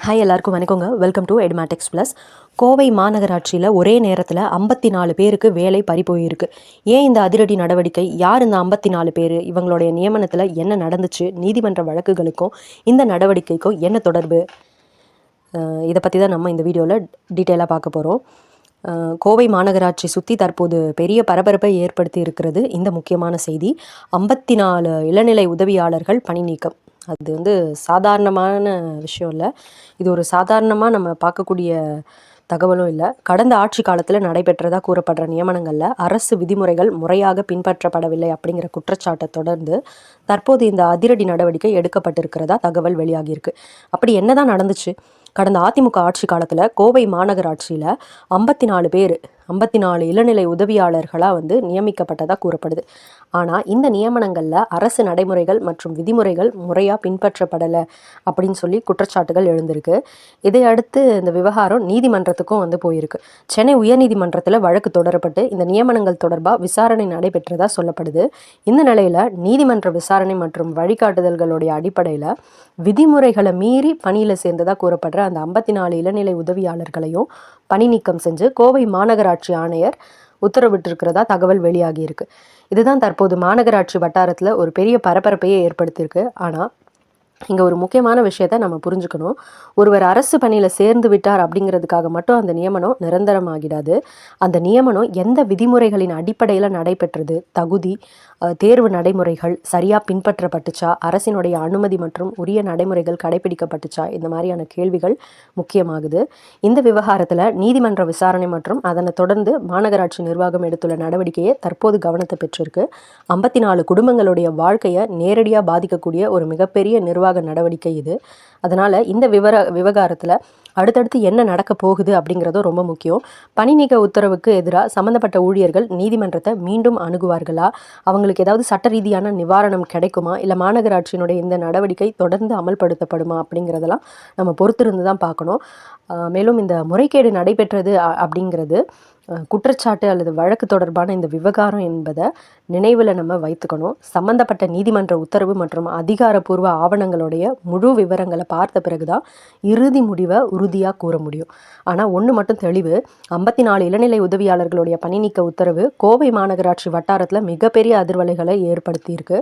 Hi எல்லாருக்கும் வணக்கங்க. Welcome to Edumatics plus. Kovai மாநகராட்சியில் ஒரே நேரத்தில் 54 பேருக்கு வேலை பறிபோயிருக்கு. ஏன் இந்த அதிரடி நடவடிக்கை? யார் இந்த 54 பேர்? இவங்களுடைய நியமனத்தில் என்ன நடந்துச்சு? நீதிமன்ற வழக்குகளுக்கும் இந்த நடவடிக்கைக்கும் என்ன தொடர்பு? இதை பற்றி தான் நம்ம இந்த வீடியோவில் டீட்டெயிலாக பார்க்க போகிறோம். கோவை மாநகராட்சி சுற்றி தற்போது பெரிய பரபரப்பை ஏற்படுத்தி இருக்கிறது இந்த முக்கியமான செய்தி. 54 இளநிலை உதவியாளர்கள் பணி நீக்கம். அது சாதாரணமான விஷயம் இல்லை. இது ஒரு சாதாரணமாக நம்ம பார்க்கக்கூடிய தகவலும் இல்லை. கடந்த ஆட்சி காலத்தில் நடைபெற்றதாக கூறப்படுற நியமனங்களில் அரசு விதிமுறைகள் முறையாக பின்பற்றப்படவில்லை அப்படிங்கிற குற்றச்சாட்டை தொடர்ந்து தற்போது இந்த அதிரடி நடவடிக்கை எடுக்கப்பட்டிருக்கிறதா தகவல் வெளியாகியிருக்கு. அப்படி என்னதான் நடந்துச்சு? கடந்த அதிமுக ஆட்சி காலத்தில் கோவை மாநகராட்சியில் 54 இளநிலை உதவியாளர்களாக நியமிக்கப்பட்டதாக கூறப்படுது. ஆனால் இந்த நியமனங்களில் அரசு நடைமுறைகள் மற்றும் விதிமுறைகள் முறையாக பின்பற்றப்படலை அப்படின்னு சொல்லி குற்றச்சாட்டுகள் எழுந்திருக்கு. இதையடுத்து இந்த விவகாரம் நீதிமன்றத்துக்கும் போயிருக்கு. சென்னை உயர்நீதிமன்றத்தில் வழக்கு தொடரப்பட்டு இந்த நியமனங்கள் தொடர்பாக விசாரணை நடைபெற்றதாக சொல்லப்படுது. இந்த நிலையில் நீதிமன்ற விசாரணை மற்றும் வழிகாட்டுதல்களுடைய அடிப்படையில் விதிமுறைகளை மீறி பணியில் சேர்ந்ததாக கூறப்படுற அந்த 54 இளநிலை உதவியாளர்களையும் பணி நீக்கம் செஞ்சு கோவை மாநகராட்சி ஆணையர் உத்தரவிட்டிருக்கிறதா தகவல் வெளியாகியிருக்கு. இதுதான் தற்போது மாநகராட்சி வட்டாரத்தில் ஒரு பெரிய பரபரப்பையே ஏற்படுத்தியிருக்கு. ஆனால் இங்கே ஒரு முக்கியமான விஷயத்தை நம்ம புரிஞ்சுக்கணும். ஒருவர் அரசு பணியில் சேர்ந்து விட்டார் அப்படிங்கிறதுக்காக மட்டும் அந்த நியமனம் நிரந்தரமாகிடாது. அந்த நியமனம் எந்த விதிமுறைகளின் அடிப்படையில் நடைபெற்றது, தகுதி, தேர்வு நடைமுறைகள் சரியாக பின்பற்றப்பட்டுச்சா, அரசினுடைய அனுமதி மற்றும் உரிய நடைமுறைகள் கடைபிடிக்கப்பட்டுச்சா, இந்த மாதிரியான கேள்விகள் முக்கியமாகுது. இந்த விவகாரத்தில் நீதிமன்ற விசாரணை மற்றும் அதனை தொடர்ந்து மாநகராட்சி நிர்வாகம் எடுத்துள்ள நடவடிக்கையை தற்போது கவனத்தை பெற்றிருக்கு. 54 குடும்பங்களுடைய வாழ்க்கையை நேரடியாக பாதிக்கக்கூடிய ஒரு மிகப்பெரிய நிர்வாக நடவடிக்கை இது. அதனால் இந்த விவகாரத்தில் அடுத்தடுத்து என்ன நடக்க போகுது அப்படிங்கிறதும் ரொம்ப முக்கியம். பணி நீக்க உத்தரவுக்கு எதிராக சம்மந்தப்பட்ட ஊழியர்கள் நீதிமன்றத்தை மீண்டும் அணுகுவார்களா? அவங்களுக்கு ஏதாவது சட்ட ரீதியான நிவாரணம் கிடைக்குமா? இல்லை மாநகராட்சியினுடைய இந்த நடவடிக்கை தொடர்ந்து அமல்படுத்தப்படுமா அப்படிங்கிறதெல்லாம் நம்ம பொறுத்திருந்து தான் பார்க்கணும். மேலும் இந்த முறைகேடு நடைபெற்றது அப்படிங்கிறது குற்றச்சாட்டு அல்லது வழக்கு தொடர்பான இந்த விவகாரம் என்பதை நினைவில் நம்ம வைத்துக்கணும். சம்பந்தப்பட்ட நீதிமன்ற உத்தரவு மற்றும் அதிகாரப்பூர்வ ஆவணங்களுடைய முழு விவரங்களை பார்த்த பிறகுதான் இறுதி முடிவை உறுதியாக கூற முடியும். ஆனால் ஒன்று மட்டும் தெளிவு, 54 இளநிலை உதவியாளர்களுடைய பணி நீக்க உத்தரவு கோவை மாநகராட்சி வட்டாரத்தில் மிகப்பெரிய அதிர்வலைகளை ஏற்படுத்தியிருக்கு.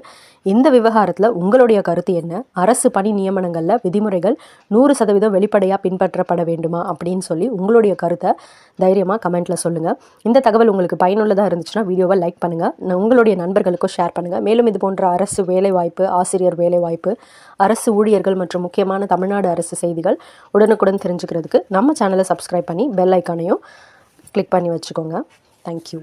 இந்த விவகாரத்தில் உங்களுடைய கருத்து என்ன? அரசு பணி நியமனங்களில் விதிமுறைகள் 100% வெளிப்படையாக பின்பற்றப்பட வேண்டுமா அப்படின்னு சொல்லி உங்களுடைய கருத்தை தைரியமாக கமெண்ட்டில் சொல்லுங்கள். இந்த தகவல் உங்களுக்கு பயனுள்ளதாக இருந்துச்சுன்னா வீடியோவை லைக் பண்ணுங்கள், உங்களுடைய நண்பர்களுக்கும் ஷேர் பண்ணுங்கள். மேலும் இது போன்ற அரசு வேலைவாய்ப்பு, ஆசிரியர் வேலைவாய்ப்பு, அரசு ஊழியர்கள் மற்றும் முக்கியமான தமிழ்நாடு அரசு செய்திகள் உடனுக்குடன் தெரிஞ்சுக்கிறதுக்கு நம்ம சேனலை சப்ஸ்கிரைப் பண்ணி பெல் ஐக்கானையும் கிளிக் பண்ணி வச்சுக்கோங்க. தேங்க்யூ.